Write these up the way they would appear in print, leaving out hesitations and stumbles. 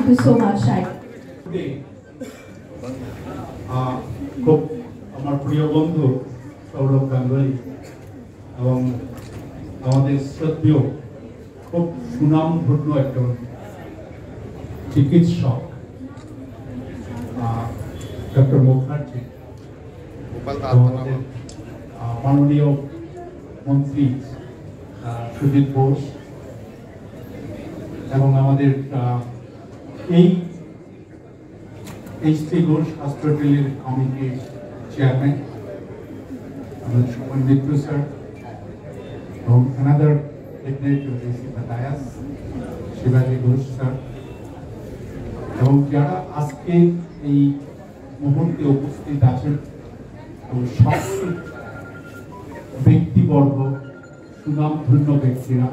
Thank you so much, Shahid. খুব আমার প্রিয় বন্ধু সৌরভ গাঙ্গুলি এবং আমাদের শ্রদ্ধেয় খুব সুনামধন্য একজন চিকিৎসক ডক্টর মুখার্জি, মাননীয় মন্ত্রী সুজিত বোস এবং আমাদের এই এইচপি ঘোষ হসপিটালের কমিটির চেয়ারম্যান আমাদের সুমন মিত্র স্যার এবং অ্যানাদার ডিগনিটরি এসি মাতায়াস শিবাজি ঘোষ স্যার এবং যারা আজকে এই মুহূর্তে উপস্থিত আছেন এবং সকল ব্যক্তিবর্গ সুনামধন্য ব্যক্তিরা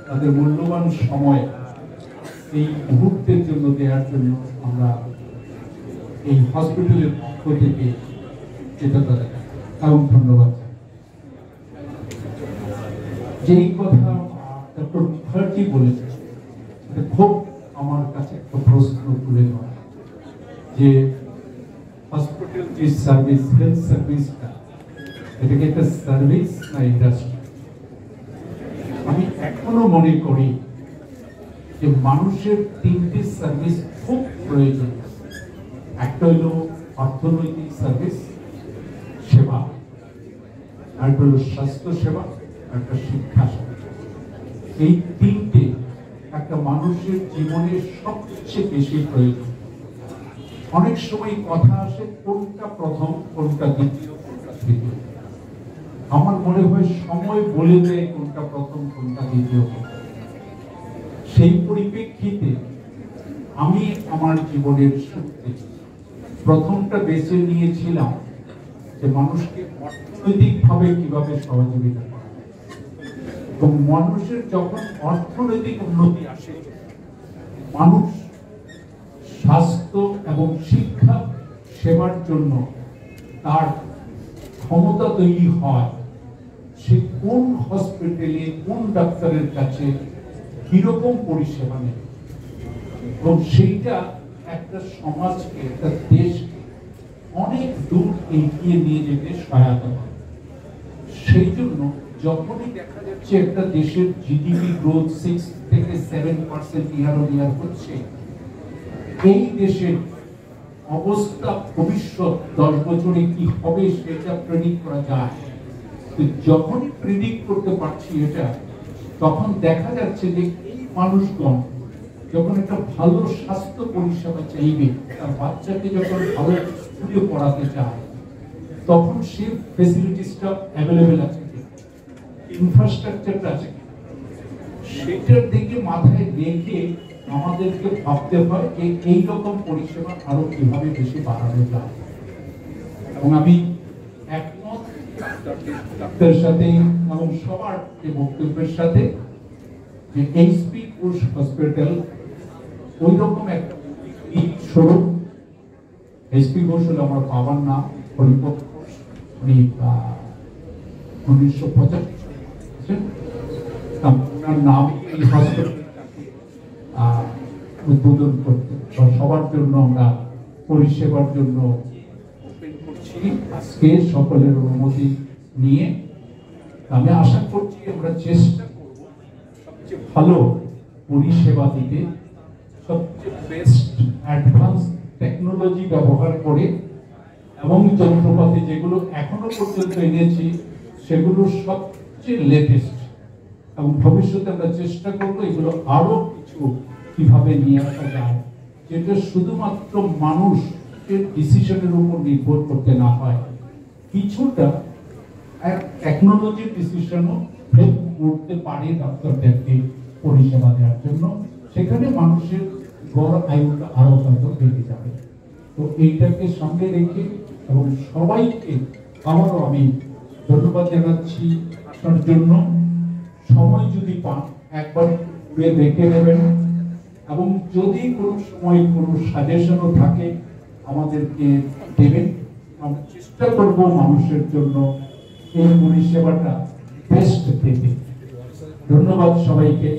তাদের মূল্যবান সময় এই মুহূর্তের জন্য দেওয়ার জন্য আমরা এই হসপিটালের পক্ষ থেকে এবং ধন্যবাদ। যেই কথা ডক্টর মুখার্জি বলেছেন খুব আমার কাছে একটা প্রশ্ন তুলে ধরা যে হসপিটাল যে সার্ভিস, হেলথ সার্ভিসটা এটা কি একটা সার্ভিস না ইন্ডাস্ট্রি? আমি এখনো মনে করি যে মানুষের তিনটি সার্ভিস খুব প্রয়োজন। একটা হলো অর্থনৈতিক সার্ভিস সেবা, আরেকটা হলো স্বাস্থ্য সেবা, একটা শিক্ষা সেবা। এই তিনটে একটা মানুষের জীবনে সবচেয়ে বেশি প্রয়োজন। অনেক সময় কথা আসে কোনটা প্রথম, কোনটা দ্বিতীয়, কোনটা তৃতীয়। আমার মনে হয় সময় বলে দেয় কোনটা প্রথম, কোনটা দ্বিতীয়। সেই পরিপ্রেক্ষিতে আমি আমার জীবনের সূত্রে প্রথমটা বেছে নিয়েছিলাম যে মানুষকে অর্থনৈতিকভাবে কিভাবে সহযোগিতা করা যায় এবং মানুষের যখন অর্থনৈতিক উন্নতি আসে, মানুষ স্বাস্থ্য এবং শিক্ষা সেবার জন্য তার ক্ষমতা তৈরি হয়, সে কোন হসপিটালে কোন ডাক্তারের কাছে কিরকম পরিষেবা নেবে এবং সেইটা একটা সমাজকে, একটা দেশকে অনেক দূর এগিয়ে নিয়ে যেতে সহায়তা করে। সেই জন্য যখনই দেখা যাচ্ছে একটা দেশের জিডিপি গ্রোথ 6 থেকে 7% ইয়ার অন ইয়ার হচ্ছে, এই দেশের অবস্থা ভবিষ্যৎ 10 বছরে কি হবে সেটা প্রেডিক্ট করা যায়। যখনই প্রেডিক্ট করতে পারছি এটা, তখন দেখা যাচ্ছে যে এই মানুষগণ যখন একটা ভালো স্বাস্থ্য পরিষেবা চাইবে, তার বাচ্চাকে যখন ভালো স্কুলে পড়াতে চায়, তখন সে ফেসিলিটিসটা অ্যাভেলেবেল আছে, ইনফ্রাস্ট্রাকচারটা আছে, সেটার দিকে মাথায় রেখে আমাদেরকে ভাবতে হয় যে এই রকম পরিষেবা আরো কিভাবে বেশি বাড়ানো যায়। এবং আমি একমত ডাক্তারের সাথে এবং সবার যে বক্তব্যের সাথে যে এইচপি ঘোষ হসপিটাল ওই রকম একটা স্বরূপ। এইচপি ঘোষ হলো আমার বাবার নাম, হরিপদ ঘোষ। উনি 1975 ওনার নাম এই হসপিটাল উদ্বোধন করতে সবার জন্য আমরা পরিষেবার জন্য ওপেন করছি আজকে সকলের অনুমতি নিয়ে। আমি আশা করছি আমরা চেষ্টা করব সবচেয়ে ভালো পরিষেবা দিতে, সবচেয়ে বেস্ট অ্যাডভান্স টেকনোলজি ব্যবহার করে এবং যন্ত্রপাতি যেগুলো এখনো পর্যন্ত এনেছি সেগুলো সবচেয়ে লেটেস্ট, এবং ভবিষ্যতে আমরা চেষ্টা করবো এগুলো আরো কিছু কিভাবে নিয়ে আসা যায়, যেটা শুধুমাত্র মানুষের ডিসিশনের উপর নির্ভর করতে না হয়, কিছুটা টেকনোলজির ডিসিশনও হেল্প করতে পারে ডাক্তারদেরকে পরিষেবা দেওয়ার জন্য। সেখানে মানুষের গড় আয়ুটা আরো হয়তো বেড়ে যাবে। তো এইটাকে সঙ্গে রেখে এবং সবাইকে আবারও আমি ধন্যবাদ জানাচ্ছি আসার জন্য। সময় যদি পান একবার ঘুরে দেখে নেবেন এবং যদি কোনো সময় কোনো সাজেশনও থাকে আমাদেরকে দেবেন। আমরা চেষ্টা করব মানুষের জন্য এই পরিষেবাটা বেস্ট দিতে। ধন্যবাদ সবাইকে।